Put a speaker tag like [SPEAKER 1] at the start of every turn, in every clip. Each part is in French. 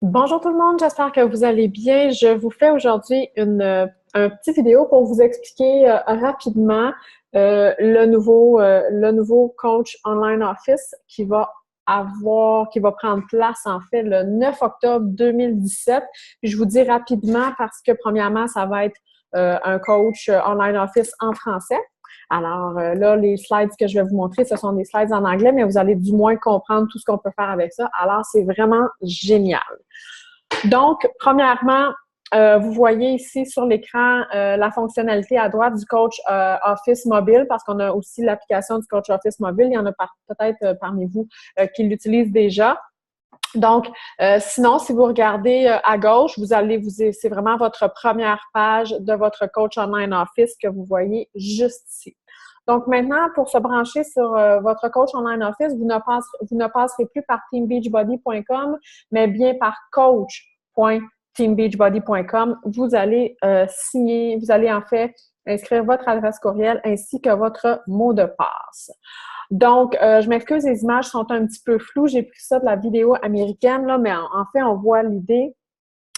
[SPEAKER 1] Bonjour tout le monde, j'espère que vous allez bien. Je vous fais aujourd'hui un petit vidéo pour vous expliquer rapidement le nouveau coach online office qui va prendre place en fait le 9 octobre 2017. Puis je vous dis rapidement parce que premièrement, ça va être un coach online office en français. Alors là, les slides que je vais vous montrer, ce sont des slides en anglais, mais vous allez du moins comprendre tout ce qu'on peut faire avec ça. Alors, c'est vraiment génial. Donc, premièrement, vous voyez ici sur l'écran la fonctionnalité à droite du Coach Office mobile parce qu'on a aussi l'application du Coach Office mobile. Il y en a peut-être parmi vous qui l'utilisent déjà. Donc, sinon, si vous regardez à gauche, c'est vraiment votre première page de votre Coach Online Office que vous voyez juste ici. Donc, maintenant, pour se brancher sur votre Coach Online Office, vous ne passerez plus par teambeachbody.com, mais bien par coach.teambeachbody.com. Vous allez vous allez en fait inscrire votre adresse courriel ainsi que votre mot de passe. Donc, je m'excuse, les images sont un petit peu floues. J'ai pris ça de la vidéo américaine, là, mais en fait, on voit l'idée.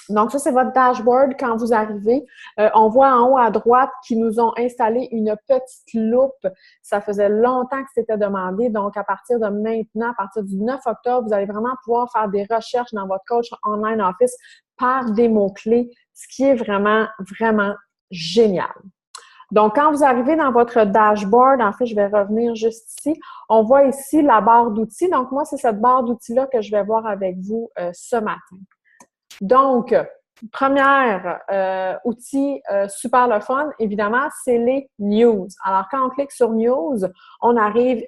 [SPEAKER 1] Donc, ça, c'est votre dashboard quand vous arrivez. On voit en haut à droite qu'ils nous ont installé une petite loupe. Ça faisait longtemps que c'était demandé. Donc, à partir de maintenant, à partir du 9 octobre, vous allez vraiment pouvoir faire des recherches dans votre coach online office par des mots-clés, ce qui est vraiment, vraiment génial. Donc, quand vous arrivez dans votre dashboard, en fait, je vais revenir juste ici, on voit ici la barre d'outils. Donc, moi, c'est cette barre d'outils-là que je vais voir avec vous ce matin. Donc, premier outil super le fun, évidemment, c'est les news. Alors, quand on clique sur news, on arrive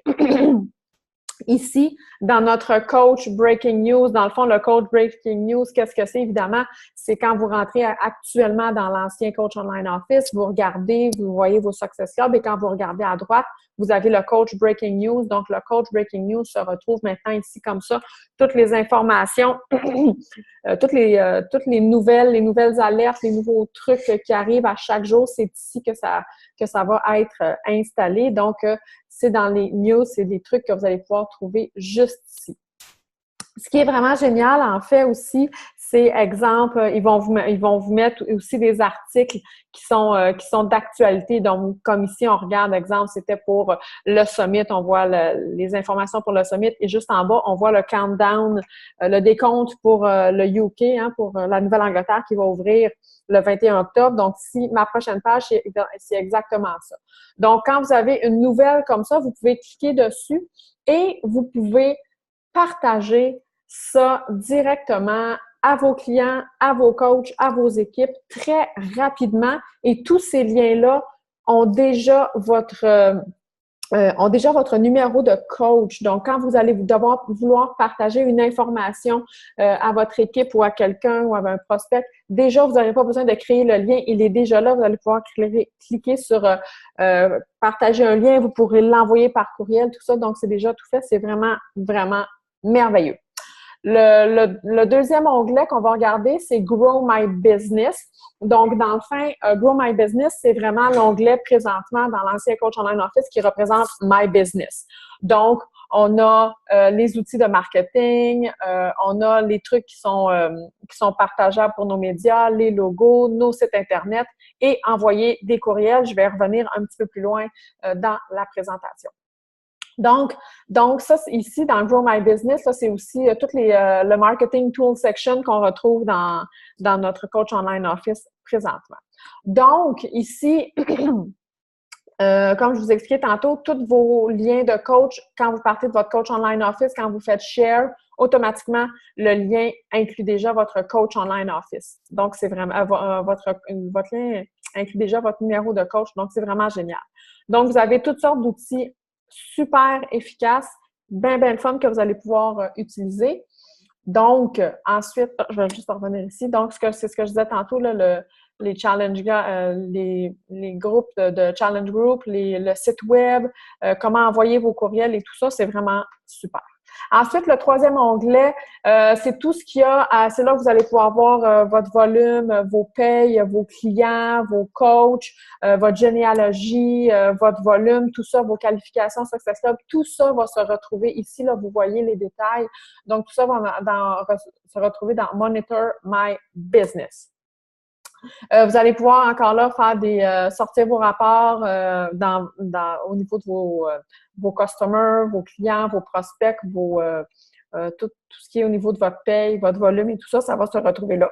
[SPEAKER 1] ici, dans notre coach Breaking News, dans le fond, le coach Breaking News, qu'est-ce que c'est? Évidemment, c'est quand vous rentrez actuellement dans l'ancien coach online office, vous regardez, vous voyez vos success clubs et quand vous regardez à droite, vous avez le coach Breaking News. Donc, le coach Breaking News se retrouve maintenant ici comme ça. Toutes les informations, toutes les nouvelles alertes, les nouveaux trucs qui arrivent à chaque jour, c'est ici que ça va être installé. Donc, c'est dans les news, c'est des trucs que vous allez pouvoir trouver juste ici. Ce qui est vraiment génial, en fait, aussi, c'est, exemple, ils vont vous mettre aussi des articles qui sont d'actualité. Donc, comme ici, on regarde, exemple, c'était pour le summit, on voit les informations pour le summit et juste en bas, on voit le countdown, le décompte pour le UK, hein, pour la Nouvelle-Angleterre qui va ouvrir le 21 octobre. Donc, ici, ma prochaine page, c'est exactement ça. Donc, quand vous avez une nouvelle comme ça, vous pouvez cliquer dessus et vous pouvez partager ça directement à vos clients, à vos coachs, à vos équipes très rapidement. Et tous ces liens-là ont déjà votre numéro de coach. Donc, quand vous allez vouloir partager une information à votre équipe ou à quelqu'un ou à un prospect, déjà, vous n'aurez pas besoin de créer le lien. Il est déjà là. Vous allez pouvoir cliquer sur partager un lien. Vous pourrez l'envoyer par courriel, tout ça. Donc, c'est déjà tout fait. C'est vraiment, vraiment merveilleux. Le deuxième onglet qu'on va regarder, c'est Grow My Business. Donc, dans le fond, Grow My Business, c'est vraiment l'onglet présentement dans l'ancien Coach Online Office qui représente My Business. Donc, on a les outils de marketing, on a les trucs qui sont partageables pour nos médias, les logos, nos sites Internet et envoyer des courriels. Je vais revenir un petit peu plus loin dans la présentation. Donc ça, ici, dans Grow My Business, ça, c'est aussi le marketing tool section qu'on retrouve dans notre Coach Online Office présentement. Donc, ici, comme je vous expliquais tantôt, tous vos liens de coach, quand vous partez de votre Coach Online Office, quand vous faites Share, automatiquement, le lien inclut déjà votre Coach Online Office. Donc, c'est vraiment votre lien inclut déjà votre numéro de coach. Donc, c'est vraiment génial. Donc, vous avez toutes sortes d'outils super efficace, bien le fun que vous allez pouvoir utiliser. Donc, ensuite, je vais juste revenir ici. Donc, c'est ce que je disais tantôt, là, les challenge, les groupes de challenge group, le site web, comment envoyer vos courriels et tout ça, c'est vraiment super. Ensuite, le troisième onglet, c'est tout ce qu'il y a, c'est là que vous allez pouvoir voir votre volume, vos payes, vos clients, vos coachs, votre généalogie, votre volume, tout ça, vos qualifications Success Club, tout ça va se retrouver ici. Là, vous voyez les détails. Donc, tout ça va se retrouver dans Monitor My Business. Vous allez pouvoir encore là faire sortir vos rapports au niveau de vos customers, vos clients, vos prospects, tout ce qui est au niveau de votre paye, votre volume et tout ça, ça va se retrouver là.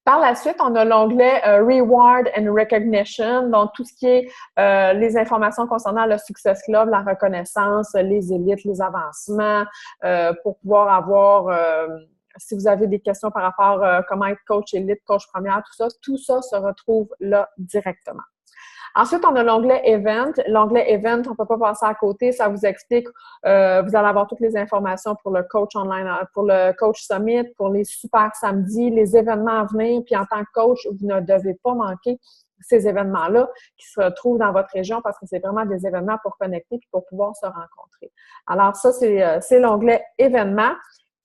[SPEAKER 1] Par la suite, on a l'onglet Reward and Recognition, donc tout ce qui est les informations concernant le Success Club, la reconnaissance, les élites, les avancements, pour pouvoir avoir, si vous avez des questions par rapport à comment être coach élite, coach première, tout ça se retrouve là directement. Ensuite, on a l'onglet Event. L'onglet Event, on ne peut pas passer à côté. Ça vous explique, vous allez avoir toutes les informations pour le coach online, pour le coach summit, pour les super samedis, les événements à venir. Puis en tant que coach, vous ne devez pas manquer ces événements-là qui se retrouvent dans votre région parce que c'est vraiment des événements pour connecter puis pour pouvoir se rencontrer. Alors ça, c'est l'onglet Événements.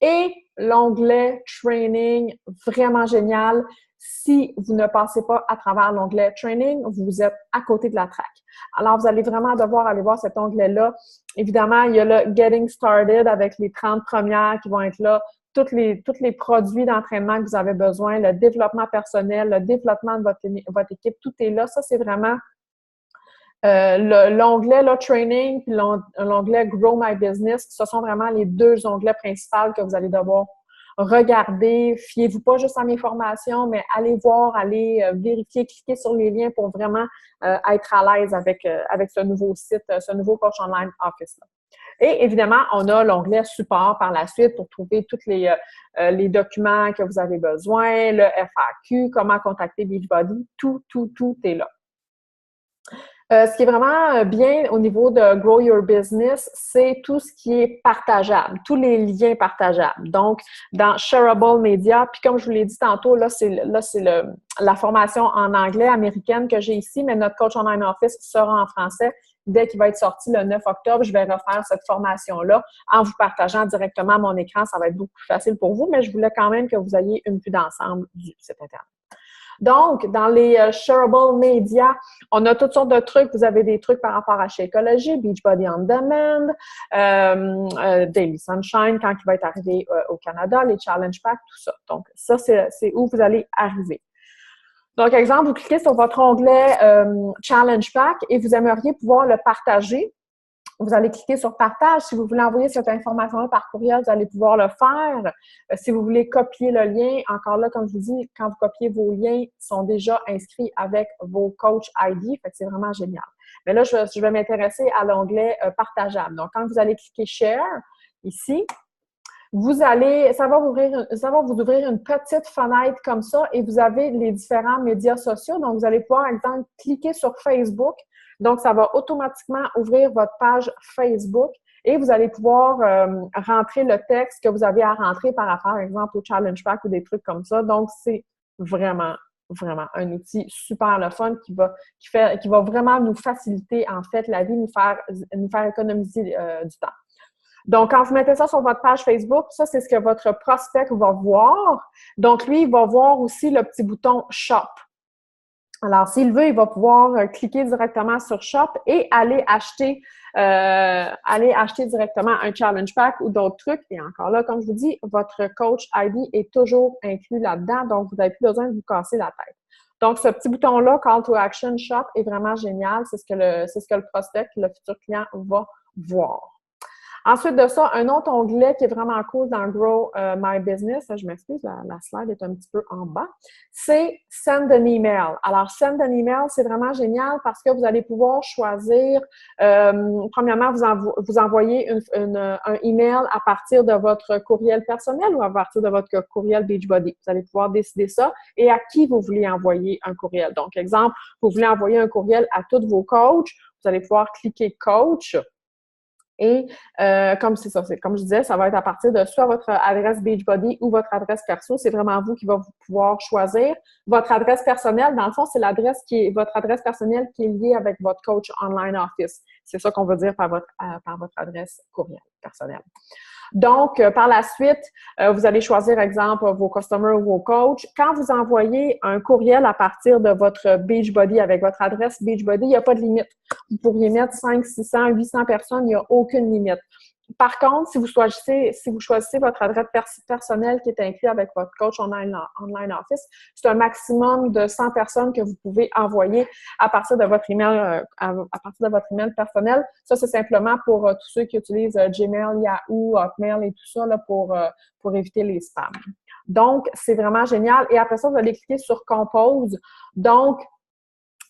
[SPEAKER 1] Et l'onglet Training, vraiment génial. Si vous ne passez pas à travers l'onglet Training, vous êtes à côté de la track. Alors, vous allez vraiment devoir aller voir cet onglet-là. Évidemment, il y a le Getting Started avec les 30 premières qui vont être là, tous les produits d'entraînement que vous avez besoin, le développement personnel, le développement de votre équipe, tout est là. Ça, c'est vraiment l'onglet Training puis l'onglet Grow My Business. Ce sont vraiment les deux onglets principaux que vous allez devoir regardez, fiez-vous pas juste à mes formations, mais allez voir, allez vérifier, cliquez sur les liens pour vraiment être à l'aise avec ce nouveau site, ce nouveau Coach Online Office-là. Et évidemment, on a l'onglet Support par la suite pour trouver tous les documents que vous avez besoin, le FAQ, comment contacter Beachbody, tout est là. Ce qui est vraiment bien au niveau de Grow Your Business, c'est tout ce qui est partageable, tous les liens partageables. Donc, dans Shareable Media, puis comme je vous l'ai dit tantôt, là, c'est la formation en anglais américaine que j'ai ici, mais notre Coach Online Office sera en français. Dès qu'il va être sorti le 9 octobre, je vais refaire cette formation-là en vous partageant directement mon écran. Ça va être beaucoup plus facile pour vous, mais je voulais quand même que vous ayez une vue d'ensemble du site Internet. Donc, dans les Shareable Media, on a toutes sortes de trucs. Vous avez des trucs par rapport à Shakeology, Beachbody On Demand, Daily Sunshine, quand il va être arrivé au Canada, les Challenge Pack, tout ça. Donc, ça, c'est où vous allez arriver. Donc, exemple, vous cliquez sur votre onglet Challenge Pack et vous aimeriez pouvoir le partager. Vous allez cliquer sur « Partage ». Si vous voulez envoyer cette information-là par courriel, vous allez pouvoir le faire. Si vous voulez copier le lien, encore là, comme je vous dis, quand vous copiez vos liens, ils sont déjà inscrits avec vos Coach ID. Fait que c'est vraiment génial. Mais là, je vais m'intéresser à l'onglet « Partageable ». Donc, quand vous allez cliquer « Share », ici, ça va vous ouvrir une petite fenêtre comme ça et vous avez les différents médias sociaux. Donc, vous allez pouvoir, par exemple, cliquer sur Facebook. Donc, ça va automatiquement ouvrir votre page Facebook et vous allez pouvoir rentrer le texte que vous avez à rentrer par rapport, par exemple, au Challenge Pack ou des trucs comme ça. Donc, c'est vraiment un outil super le fun qui va vraiment nous faciliter, en fait, la vie, nous faire économiser du temps. Donc, quand vous mettez ça sur votre page Facebook, ça, c'est ce que votre prospect va voir. Donc, lui, il va voir aussi le petit bouton « Shop ». Alors, s'il veut, il va pouvoir cliquer directement sur Shop et aller acheter directement un Challenge Pack ou d'autres trucs. Et encore là, comme je vous dis, votre Coach ID est toujours inclus là-dedans, donc vous n'avez plus besoin de vous casser la tête. Donc, ce petit bouton-là, Call to Action Shop, est vraiment génial. C'est ce que le prospect, le futur client va voir. Ensuite de ça, un autre onglet qui est vraiment cool dans Grow My Business, je m'excuse, la slide est un petit peu en bas, c'est Send an Email. Alors, Send an Email, c'est vraiment génial parce que vous allez pouvoir choisir, premièrement, vous envoyez un email à partir de votre courriel personnel ou à partir de votre courriel Beachbody. Vous allez pouvoir décider ça et à qui vous voulez envoyer un courriel. Donc, exemple, vous voulez envoyer un courriel à tous vos coachs, vous allez pouvoir cliquer « Coach ». Et comme c'est ça, comme je disais, ça va être à partir de soit votre adresse Beachbody ou votre adresse perso. C'est vraiment vous qui va pouvoir choisir. Votre adresse personnelle, dans le fond, c'est l'adresse qui est votre adresse personnelle qui est liée avec votre coach online office. C'est ça qu'on veut dire par votre adresse courriel personnelle. Donc, par la suite, vous allez choisir, exemple, vos customers ou vos coachs. Quand vous envoyez un courriel à partir de votre Beachbody avec votre adresse Beachbody, il n'y a pas de limite. Vous pourriez mettre 5, 600, 800 personnes, il n'y a aucune limite. Par contre, si vous choisissez votre adresse personnelle qui est inclue avec votre coach online office, c'est un maximum de 100 personnes que vous pouvez envoyer à partir de votre email, à partir de votre email personnel. Ça, c'est simplement pour tous ceux qui utilisent Gmail, Yahoo, Hotmail et tout ça là, pour éviter les spams. Donc, c'est vraiment génial. Et après ça, vous allez cliquer sur Compose. Donc,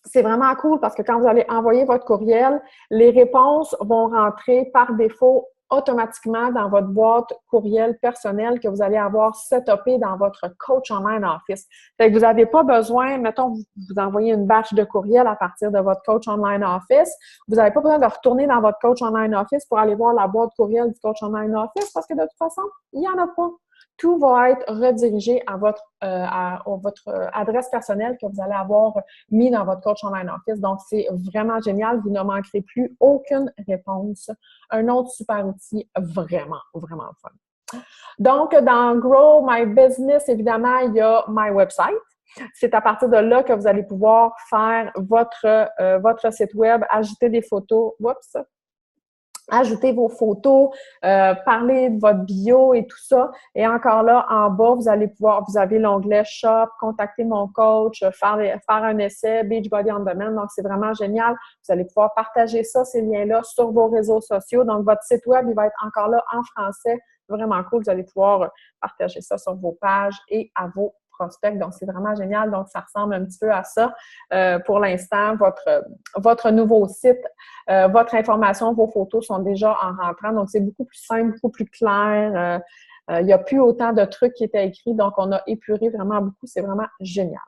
[SPEAKER 1] c'est vraiment cool parce que quand vous allez envoyer votre courriel, les réponses vont rentrer par défaut automatiquement dans votre boîte courriel personnelle que vous allez avoir setupée dans votre coach online office. Fait que vous n'avez pas besoin, mettons, vous envoyez une batch de courriel à partir de votre coach online office. Vous n'avez pas besoin de retourner dans votre coach online office pour aller voir la boîte courriel du coach online office parce que de toute façon, il n'y en a pas. Tout va être redirigé à votre adresse personnelle que vous allez avoir mis dans votre coach online office. Donc, c'est vraiment génial. Vous ne manquerez plus aucune réponse. Un autre super outil vraiment, vraiment fun. Donc, dans Grow My Business, évidemment, il y a My Website. C'est à partir de là que vous allez pouvoir faire votre site web, ajouter des photos. Oups! Ajoutez vos photos, parler de votre bio et tout ça. Et encore là, en bas, vous avez l'onglet Shop, contacter mon coach, faire un essai, Beachbody on Demand. Donc, c'est vraiment génial. Vous allez pouvoir partager ça, ces liens-là, sur vos réseaux sociaux. Donc, votre site web, il va être encore là en français. Vraiment cool. Vous allez pouvoir partager ça sur vos pages et à vos prospects. Donc, c'est vraiment génial. Donc, ça ressemble un petit peu à ça. Pour l'instant, votre nouveau site, votre information, vos photos sont déjà en rentrant. Donc, c'est beaucoup plus simple, beaucoup plus clair. Il n'y a plus autant de trucs qui étaient écrits. Donc, on a épuré vraiment beaucoup. C'est vraiment génial.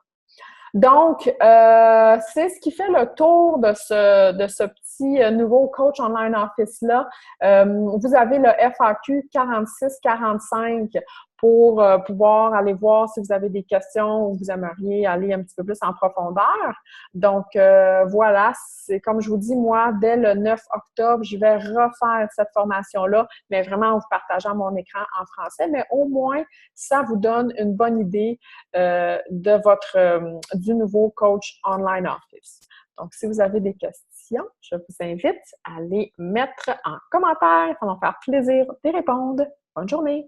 [SPEAKER 1] Donc, c'est ce qui fait le tour de ce petit nouveau Coach Online Office-là. Vous avez le FAQ 46-45 pour pouvoir aller voir si vous avez des questions ou vous aimeriez aller un petit peu plus en profondeur. Donc, voilà, c'est comme je vous dis, moi, dès le 9 octobre, je vais refaire cette formation-là, mais vraiment en vous partageant mon écran en français. Mais au moins, ça vous donne une bonne idée du nouveau Coach Online Office. Donc, si vous avez des questions, je vous invite à les mettre en commentaire. Ça va me faire plaisir d'y répondre. Bonne journée!